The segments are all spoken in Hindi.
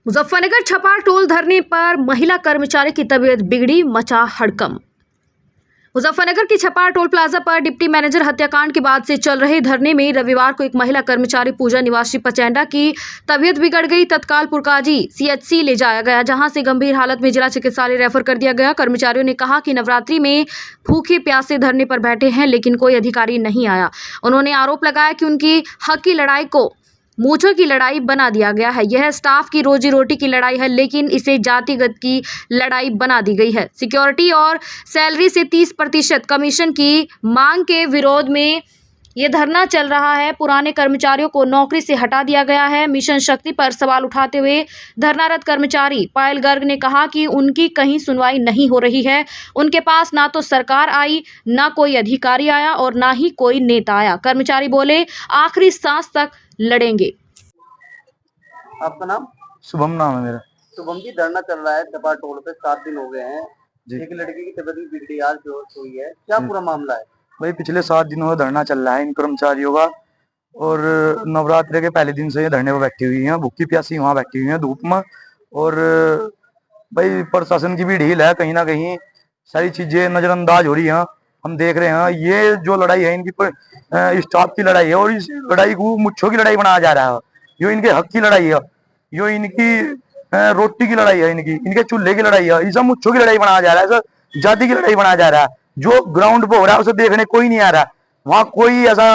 मुजफ्फरनगर छपार टोल धरने पर महिला कर्मचारी की तबीयत बिगड़ी, मचा हड़कंप। मुजफ्फरनगर की छपार टोल प्लाजा पर डिप्टी मैनेजर हत्याकांड के बाद से चल रहे धरने में रविवार को एक महिला कर्मचारी पूजा निवासी पचैंडा की तबीयत बिगड़ गई। तत्काल पुरकाजी सीएचसी ले जाया गया, जहां से गंभीर हालत में जिला चिकित्सालय रेफर कर दिया गया। कर्मचारियों ने कहा कि नवरात्रि में भूखे प्यासे धरने पर बैठे हैं, लेकिन कोई अधिकारी नहीं आया। उन्होंने आरोप लगाया कि उनकी हक की लड़ाई को मूंछों की लड़ाई बना दिया गया है। यह स्टाफ की रोजी रोटी की लड़ाई है, लेकिन इसे जातिगत की लड़ाई बना दी गई है। सिक्योरिटी और सैलरी से 30% कमीशन की मांग के विरोध में ये धरना चल रहा है। पुराने कर्मचारियों को नौकरी से हटा दिया गया है। मिशन शक्ति पर सवाल उठाते हुए धरनारत कर्मचारी पायल गर्ग ने कहा कि उनकी कहीं सुनवाई नहीं हो रही है। उनके पास ना तो सरकार आई, ना कोई अधिकारी आया और ना ही कोई नेता आया। कर्मचारी बोले, आखिरी सांस तक लड़ेंगे। आपका नाम? शुभम नाम है मेरा। शुभम जी, धरना चल रहा है छपार टोल पे, 7 दिन हो गए हैं जी। एक लड़की की तबीयत भी बिगड़ी, आज बेहोश हुई है, क्या पूरा मामला है? भाई पिछले 7 दिनों से धरना चल रहा है इन कर्मचारियों का, और नवरात्रि के पहले दिन से ये धरने पर बैठी हुई हैं, भूखी प्यासी वहां बैठी हुई हैं धूप में। और भाई प्रशासन की भी ढील है, कहीं ना कहीं सारी चीजें नजरअंदाज हो रही हैं। हम देख रहे हैं ये जो लड़ाई है इनकी स्टाफ की लड़ाई है, और इस लड़ाई को मुच्छों की लड़ाई बनाया जा रहा है। यो इनके हक की लड़ाई है, यो इनकी रोटी की लड़ाई है, इनके चूल्हे की लड़ाई है। ये सब मुच्छों की लड़ाई बनाया जा रहा है, सब जाति की लड़ाई बनाया जा रहा है। जो ग्राउंड पे हो रहा है उसे देखने कोई नहीं आ रहा। वहां कोई ऐसा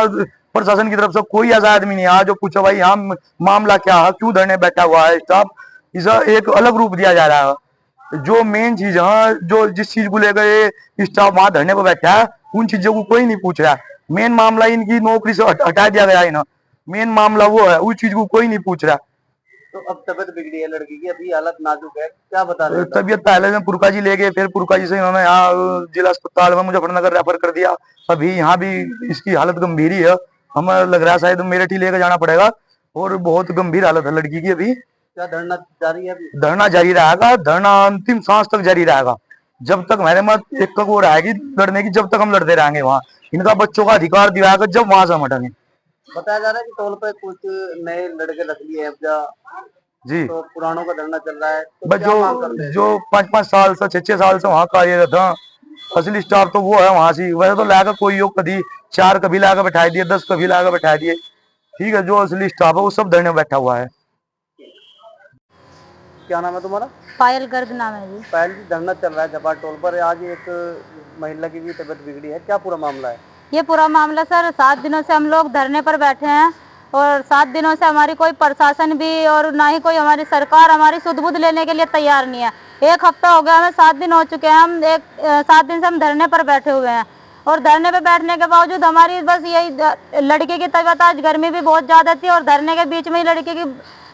प्रशासन की तरफ से कोई ऐसा आदमी नहीं आया जो पूछो भाई यहाँ मामला क्या है, क्यों धरने बैठा हुआ है स्टाफ। इसे एक अलग रूप दिया जा रहा है। जो मेन चीज है, जो जिस चीज को लेकर स्टाफ वहां धरने पर बैठा है, उन चीजों को कोई नहीं पूछ रहा। मेन मामला इनकी नौकरी से हटा दिया गया है ना, मेन मामला वो है, उस चीज को कोई नहीं पूछ रहा। तो अब तबीयत बिगड़ी है लड़की की, अभी हालत नाजुक है, क्या बता रहे हैं? तबीयत पहले में पुरकाजी ले गए, फिर पुरकाजी से इन्होंने यहाँ जिला अस्पताल में मुजफ्फरनगर रेफर कर दिया। अभी यहाँ भी इसकी हालत गंभीर ही है, हमें लग रहा है शायद मेरठ ही लेकर जाना पड़ेगा, और बहुत गंभीर हालत है लड़की की। अभी क्या धरना जारी है? अभी धरना जारी रहेगा, धरना अंतिम सांस तक जारी रहेगा, जब तक मेरे मत एक वो रहेगी लड़ने की, जब तक हम लड़ते रहेंगे। वहाँ इनका बच्चों का अधिकार दिया है, जब वहां से हम हटेंगे। बताया जा रहा है कि टोल पे कुछ नए लड़के रख लिए हैं जी। तो पुरानों का धरना चल रहा है, तो बस क्या मांग करते हैं? जो 5-5 साल से 6-6 साल से वहाँ कार्यरत है, असली स्टाफ तो वो है वहां से। वैसे तो लाकर कोई योग कभी 4 कभी लाकर बैठा दिए, 10 कभी लाकर बैठा दिए, ठीक है। जो असली स्टाफ है वो सब धरने में बैठा हुआ है। क्या नाम है तुम्हारा? पायल गर्ग नाम है जी। पायल जी, धरना चल रहा है छपार टोल पर, आज एक महिला की भी तबीयत बिगड़ी है, क्या पूरा मामला है? ये पूरा मामला सर, 7 दिनों से हम लोग धरने पर बैठे हैं, और 7 दिनों से हमारी कोई प्रशासन भी और ना ही कोई हमारी सरकार हमारी सुध बुध लेने के लिए तैयार नहीं है। 1 हफ्ता हो गया, हमें 7 दिन हो चुके हैं, हम 7 दिन से हम धरने पर बैठे हुए हैं। और धरने पर बैठने के बावजूद हमारी बस यही, लड़के की तबीयत, आज गर्मी भी बहुत ज़्यादा थी और धरने के बीच में ही लड़के की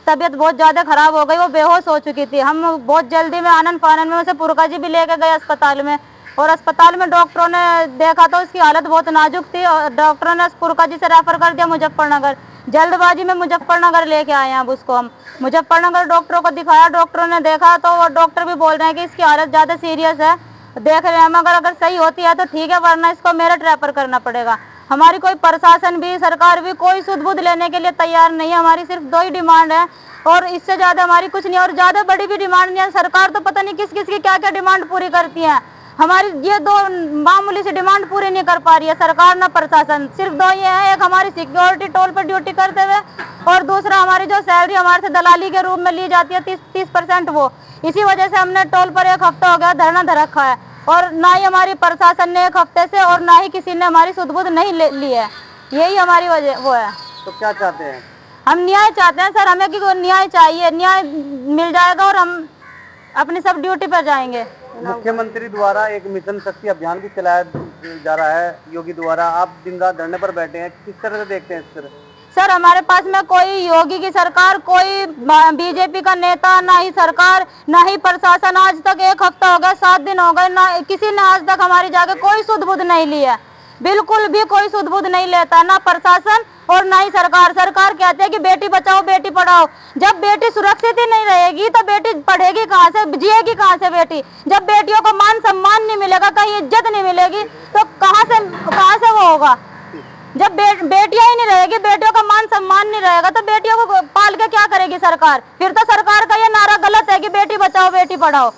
तबीयत बहुत ज़्यादा खराब हो गई, वो बेहोश हो चुकी थी। हम बहुत जल्दी में आनंद फानन में उसे पुरकाजी भी लेके गए अस्पताल में, और अस्पताल में डॉक्टरों ने देखा तो उसकी हालत बहुत नाजुक थी, और डॉक्टरों ने पुरकाजी से रेफर कर दिया मुजफ्फरनगर। जल्दबाजी में मुजफ्फरनगर लेके आए हैं। अब उसको हम मुजफ्फरनगर डॉक्टरों को दिखाया, डॉक्टरों ने देखा तो वो डॉक्टर भी बोल रहे हैं कि इसकी हालत ज़्यादा सीरियस है, देख रहे हैं हम, अगर सही होती है तो ठीक है, वरना इसको मेरठ रेफर करना पड़ेगा। हमारी कोई प्रशासन भी सरकार भी कोई सुध बुध लेने के लिए तैयार नहीं है। हमारी सिर्फ 2 ही डिमांड है, और इससे ज़्यादा हमारी कुछ नहीं, और ज़्यादा बड़ी भी डिमांड नहीं है। सरकार तो पता नहीं किस किस की क्या क्या डिमांड पूरी करती है, हमारी ये 2 मामूली सी डिमांड पूरी नहीं कर पा रही है सरकार ना प्रशासन। सिर्फ 2 ये हैं, एक हमारी सिक्योरिटी टोल पर ड्यूटी करते हुए, और दूसरा हमारी जो सैलरी हमारे से दलाली के रूप में ली जाती है 30% वो। इसी वजह से हमने टोल पर 1 हफ्ता हो गया धरना धर रखा है, और ना ही हमारी प्रशासन ने 1 हफ्ते से, और ना ही किसी ने हमारी सुध बुध नहीं ली है। यही हमारी वजह वो है। तो क्या चाहते हैं? हम न्याय चाहते हैं सर, हमें कि न्याय चाहिए, न्याय मिल जाएगा और हम अपनी सब ड्यूटी पर जाएंगे। मुख्यमंत्री द्वारा एक मिशन शक्ति अभियान भी चलाया जा रहा है योगी द्वारा, आप दिन रात धरने पर बैठे हैं, किस तरह से देखते हैं इस तरह? सर, हमारे पास में कोई योगी की सरकार, कोई बीजेपी का नेता, ना ही सरकार ना ही प्रशासन, आज तक 1 हफ्ता हो गया, 7 दिन हो गए, ना किसी ने आज तक हमारी जाके कोई सुध बुध नहीं ली है, बिल्कुल भी कोई सुध बुध नहीं लेता, ना प्रशासन और ना ही सरकार। सरकार कहते हैं कि बेटी बचाओ बेटी पढ़ाओ, जब बेटी सुरक्षित ही नहीं रहेगी तो बेटी पढ़ेगी कहाँ से, जिएगी कहाँ से बेटी? जब बेटियों को मान सम्मान नहीं मिलेगा, कहीं इज्जत नहीं मिलेगी, तो कहाँ से वो होगा? जब बेटियां ही नहीं रहेगी, बेटियों का मान सम्मान नहीं रहेगा तो बेटियों को पाल के क्या करेगी सरकार? फिर तो सरकार का ये नारा गलत है कि बेटी बचाओ बेटी पढ़ाओ।